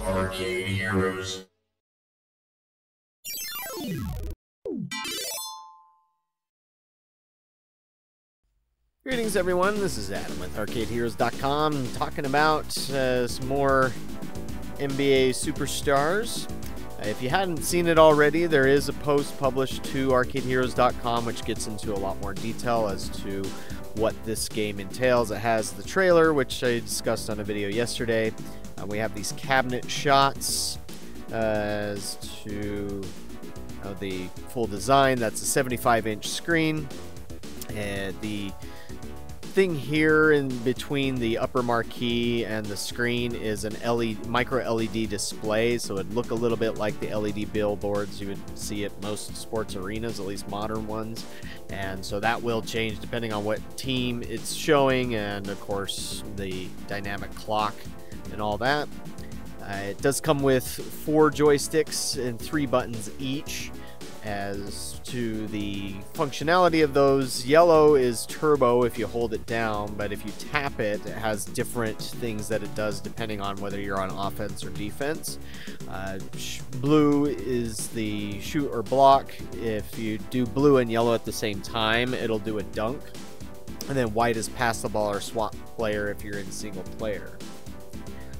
Arcade Heroes. Greetings everyone, this is Adam with ArcadeHeroes.com talking about some more NBA Superstars. If you hadn't seen it already, there is a post published to ArcadeHeroes.com which gets into a lot more detail as to what this game entails. It has the trailer, which I discussed on a video yesterday. We have these cabinet shots as to the full design. That's a 75-inch screen. And the thing here in between the upper marquee and the screen is an micro LED display, so it'd look a little bit like the LED billboards you would see at most sports arenas, at least modern ones. And so that will change depending on what team it's showing, and of course the dynamic clock and all that. It does come with 4 joysticks and 3 buttons each. As to the functionality of those, yellow is turbo if you hold it down, but if you tap it, it has different things that it does depending on whether you're on offense or defense. Blue is the shoot or block. If you do blue and yellow at the same time, it'll do a dunk. And then white is pass the ball or swap player if you're in single player.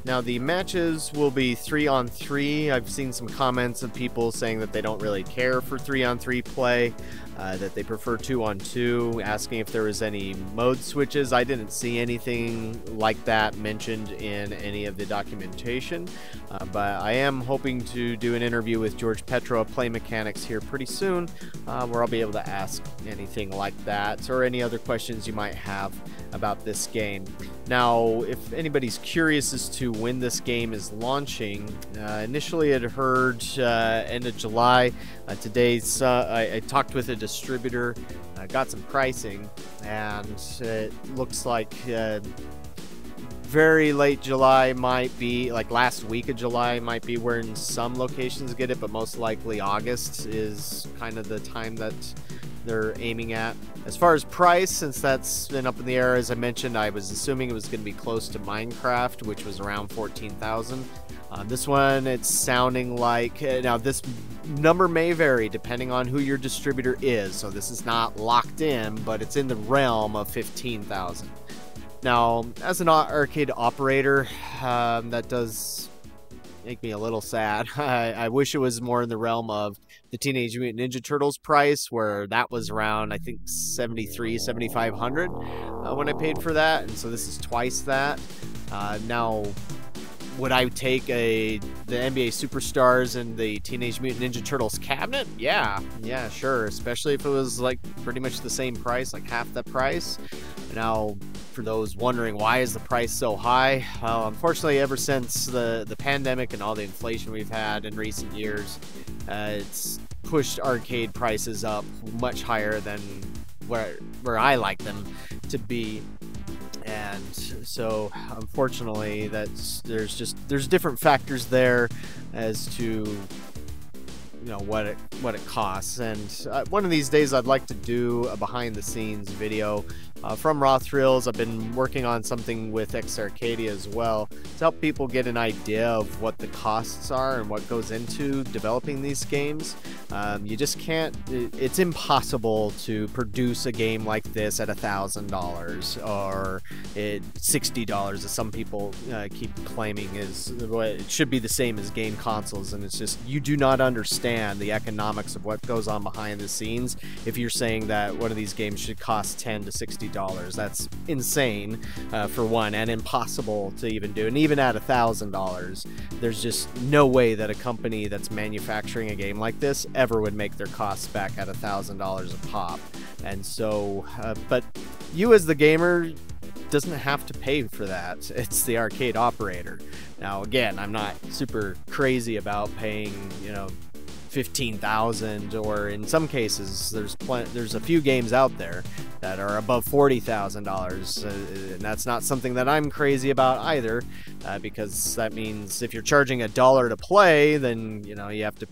Now the matches will be 3-on-3. I've seen some comments of people saying that they don't really care for 3-on-3 play, that they prefer 2-on-2, asking if there was any mode switches. I didn't see anything like that mentioned in any of the documentation, but I am hoping to do an interview with George Petro of Play Mechanics here pretty soon, where I'll be able to ask anything like that or any other questions you might have about this game. Now, if anybody's curious as to when this game is launching, initially I'd heard end of July. Today's I talked with a distributor, got some pricing, and it looks like very late July might be, like last week of July might be where in some locations get it, but most likely August is kind of the time that they're aiming at. As far as price, since that's been up in the air, as I mentioned, I was assuming it was going to be close to Minecraft, which was around 14,000. This one, it's sounding like, now this number may vary depending on who your distributor is, so this is not locked in, but it's in the realm of 15,000. Now, as an arcade operator, that does make me a little sad. I wish it was more in the realm of the Teenage Mutant Ninja Turtles price, where that was around, I think, 7,500 when I paid for that, and so this is twice that. Now, would I take the NBA Superstars and the Teenage Mutant Ninja Turtles cabinet? Yeah, sure, especially if it was like pretty much the same price, like half the price. Now, for those wondering why is the price so high, well, unfortunately, ever since the pandemic and all the inflation we've had in recent years, it's pushed arcade prices up much higher than where I like them to be. And so unfortunately there's different factors there as to what it costs. And one of these days I'd like to do a behind the scenes video from Raw Thrills. I've been working on something with X Arcadia as well to help people get an idea of what the costs are and what goes into developing these games. You just can't, it's impossible to produce a game like this at $1,000 or $60, as some people keep claiming is what it should be, the same as game consoles. And it's just, you do not understand the economics of what goes on behind the scenes if you're saying that one of these games should cost $10 to $60. That's insane, for one, and impossible to even do. And even at $1,000, there's just no way that a company that's manufacturing a game like this ever would make their costs back at $1,000 a pop. And so, but you as the gamer doesn't have to pay for that. It's the arcade operator. Now, again, I'm not super crazy about paying, 15,000, or in some cases there's a few games out there that are above $40,000, and that's not something that I'm crazy about either, because that means if you're charging $1 to play, then you have to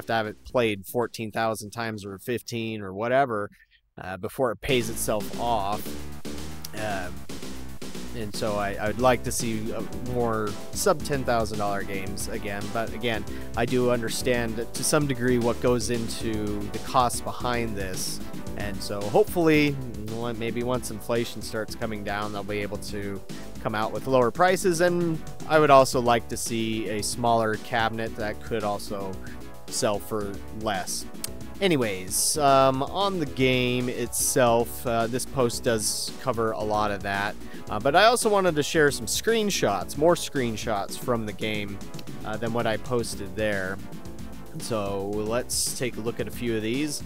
have it played 14,000 times or 15 or whatever before it pays itself off. and so I would like to see more sub $10,000 games again. But again, I do understand to some degree what goes into the cost behind this, and so hopefully, maybe once inflation starts coming down, they'll be able to come out with lower prices. And I would also like to see a smaller cabinet that could also sell for less. Anyways, on the game itself, this post does cover a lot of that, but I also wanted to share some screenshots, more screenshots from the game than what I posted there. So let's take a look at a few of these.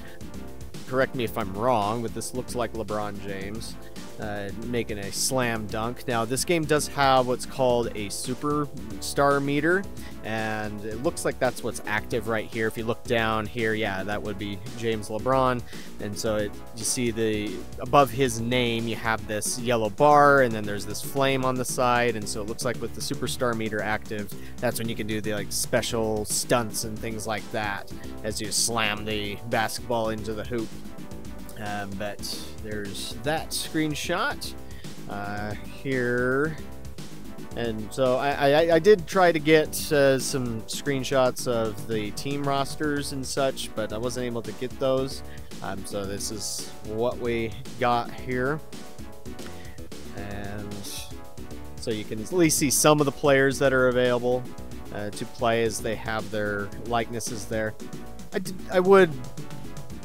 Correct me if I'm wrong, but this looks like LeBron James making a slam dunk. Now, this game does have what's called a superstar meter, and it looks like that's what's active right here. If you look down here, yeah, that would be James LeBron. And so you see above his name, you have this yellow bar, and then there's this flame on the side. And so it looks like with the superstar meter active, that's when you can do the like special stunts and things like that as you slam the basketball into the hoop. But there's that screenshot here. And so I did try to get some screenshots of the team rosters and such, but I wasn't able to get those. So this is what we got here. And so you can at least see some of the players that are available to play as they have their likenesses there. I would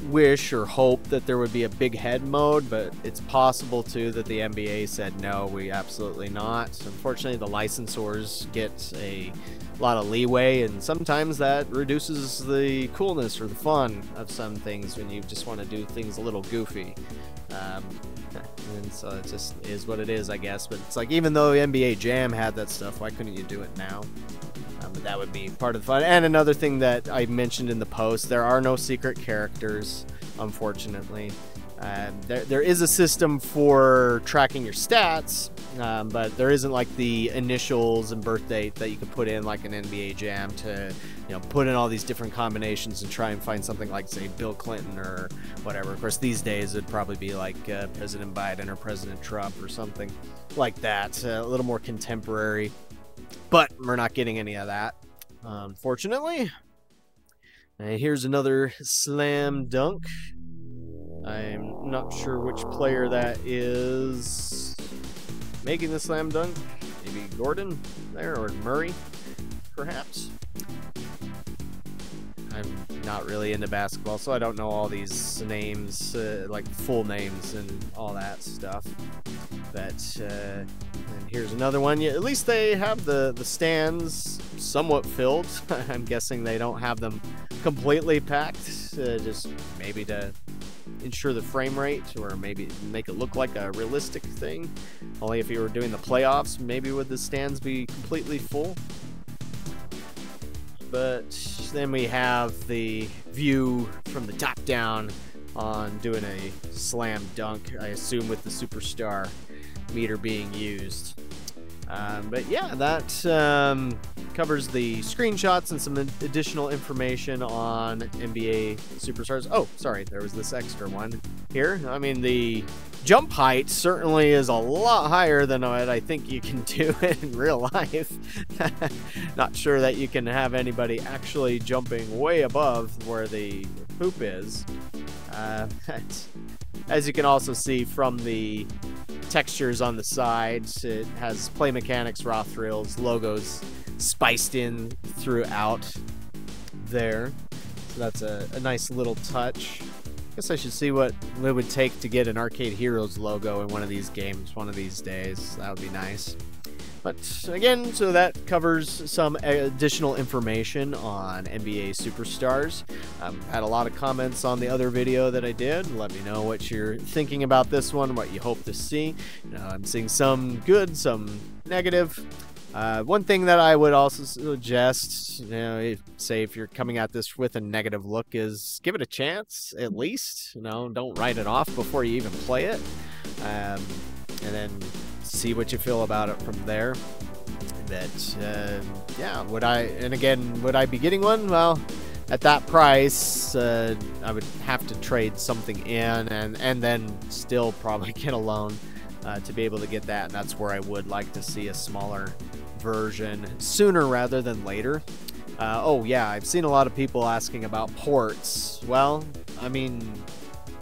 wish or hope that there would be a big head mode, but it's possible too that the NBA said no, we absolutely not. Unfortunately, the licensors get a lot of leeway, and sometimes that reduces the coolness or the fun of some things when you just want to do things a little goofy. And so it just is what it is, I guess. But it's like, even though NBA Jam had that stuff, why couldn't you do it now? But that would be part of the fun. And another thing that I mentioned in the post, there are no secret characters, unfortunately. There is a system for tracking your stats, but there isn't like the initials and birth date that you can put in like an NBA Jam to, put in all these different combinations and try and find something like, say, Bill Clinton or whatever. Of course, these days it'd probably be like President Biden or President Trump or something like that, a little more contemporary. But we're not getting any of that, unfortunately. And here's another slam dunk. I'm not sure which player that is making the slam dunk. Maybe Gordon there, or Murray, perhaps. I'm not really into basketball, so I don't know all these names, like full names and all that stuff. But and here's another one. Yeah, at least they have the stands somewhat filled. I'm guessing they don't have them completely packed, just maybe to ensure the frame rate, or maybe make it look like a realistic thing. Only if you were doing the playoffs, maybe would the stands be completely full. But then we have the view from the top down on doing a slam dunk, I assume with the superstar meter being used. But yeah, that covers the screenshots and some additional information on NBA Superstars. Oh, sorry, there was this extra one here. I mean, the jump height certainly is a lot higher than what I think you can do in real life. Not sure that you can have anybody actually jumping way above where the hoop is. As you can also see from the textures on the sides, it has Play Mechanics, Raw Thrills, logos spiced in throughout there. So that's a nice little touch. Guess I should see what it would take to get an Arcade Heroes logo in one of these games one of these days. That would be nice. But again, so that covers some additional information on NBA Superstars. Had a lot of comments on the other video that I did. Let me know what you're thinking about this one, what you hope to see. I'm seeing some good, some negative. One thing that I would also suggest, say if you're coming at this with a negative look, is give it a chance at least. Don't write it off before you even play it, and then see what you feel about it from there. But yeah, would I be getting one? Well, at that price, I would have to trade something in and then still probably get a loan. to be able to get that, and that's where I would like to see a smaller version sooner rather than later. Oh yeah, I've seen a lot of people asking about ports. Well, I mean,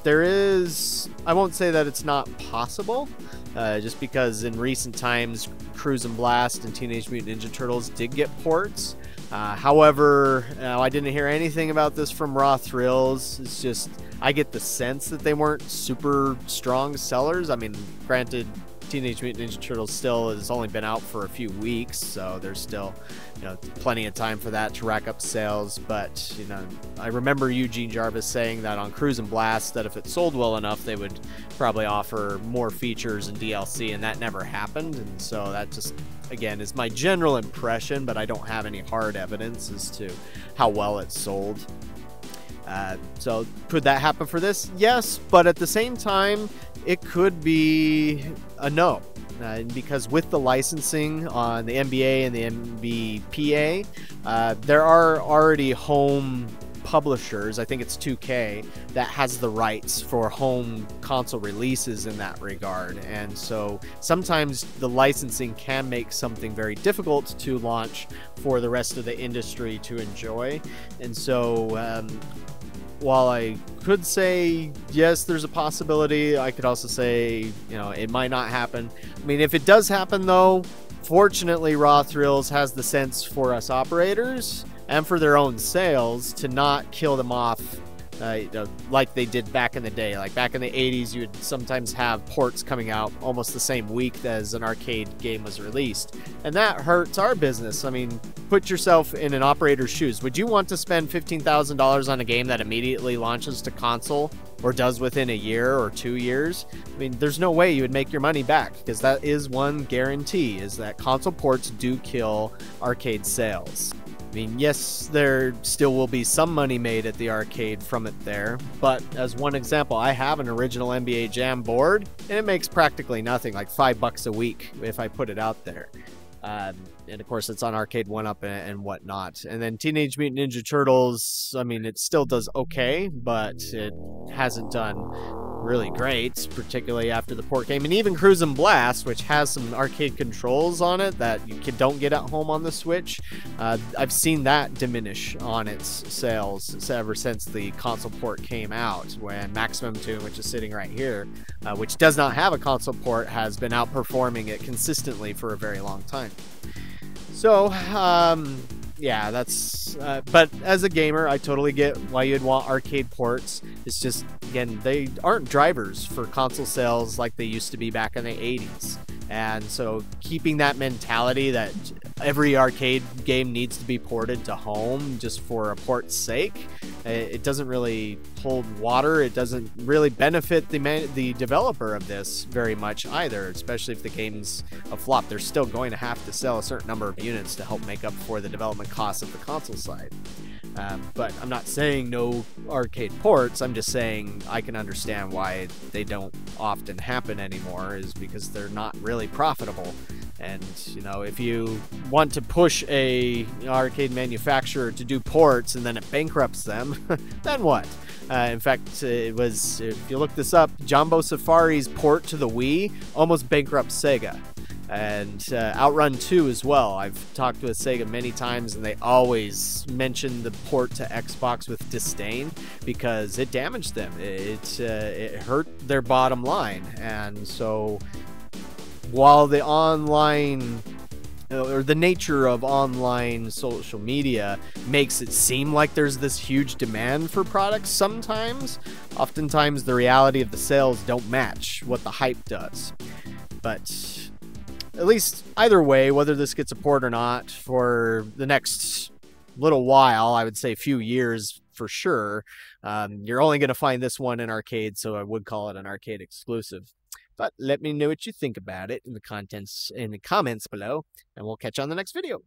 there is, I won't say that it's not possible, just because in recent times Cruis'n Blast and Teenage Mutant Ninja Turtles did get ports. However, I didn't hear anything about this from Raw Thrills. It's just, I get the sense that they weren't super strong sellers. I mean, granted, Teenage Mutant Ninja Turtles still has only been out for a few weeks, so there's still, plenty of time for that to rack up sales. But, I remember Eugene Jarvis saying that on Cruis'n Blast, that if it sold well enough, they would probably offer more features and DLC, and that never happened. And so that just, again, is my general impression, but I don't have any hard evidence as to how well it sold. So could that happen for this? Yes, but at the same time, it could be a no. Because with the licensing on the NBA and the NBPA, there are already home publishers, I think it's 2K, that has the rights for home console releases in that regard. And so sometimes the licensing can make something very difficult to launch for the rest of the industry to enjoy. And so while I could say, yes, there's a possibility, I could also say, it might not happen. I mean, if it does happen, though, fortunately, Raw Thrills has the sense for us operators and for their own sales to not kill them off like they did back in the day. Like back in the 80s, you would sometimes have ports coming out almost the same week as an arcade game was released. And that hurts our business. I mean, put yourself in an operator's shoes. Would you want to spend $15,000 on a game that immediately launches to console or does within a year or 2 years? I mean, there's no way you would make your money back, because that is one guarantee, is that console ports do kill arcade sales. I mean, yes, there still will be some money made at the arcade from it there, but as one example, I have an original NBA Jam board, and it makes practically nothing, like $5 a week if I put it out there. And of course, it's on Arcade1Up and whatnot. And then Teenage Mutant Ninja Turtles, I mean, it still does okay, but it hasn't done really great, particularly after the port came. And even Cruis'n Blast, which has some arcade controls on it that you don't get at home on the Switch, I've seen that diminish on its sales ever since the console port came out, when Maximum Tune, which is sitting right here, which does not have a console port, has been outperforming it consistently for a very long time. So, yeah, that's, but as a gamer, I totally get why you'd want arcade ports. It's just, again, they aren't drivers for console sales like they used to be back in the 80s. And so keeping that mentality that every arcade game needs to be ported to home just for a port's sake, it doesn't really hold water. It doesn't really benefit the developer of this very much either, especially if the game's a flop. They're still going to have to sell a certain number of units to help make up for the development costs of the console side. But I'm not saying no arcade ports. I'm just saying I can understand why they don't often happen anymore, is because they're not really profitable. And, if you want to push a arcade manufacturer to do ports and then it bankrupts them, then what? In fact, it was, if you look this up, Jumbo Safari's port to the Wii almost bankrupts Sega. And Outrun 2 as well. I've talked with Sega many times, and they always mention the port to Xbox with disdain because it damaged them. It hurt their bottom line. And so while the online, or the nature of online social media makes it seem like there's this huge demand for products oftentimes the reality of the sales don't match what the hype does. But at least either way, whether this gets a port or not, for the next little while, I would say a few years for sure, you're only going to find this one in arcade, so I would call it an arcade exclusive. But let me know what you think about it in the comments below, and we'll catch you on the next video.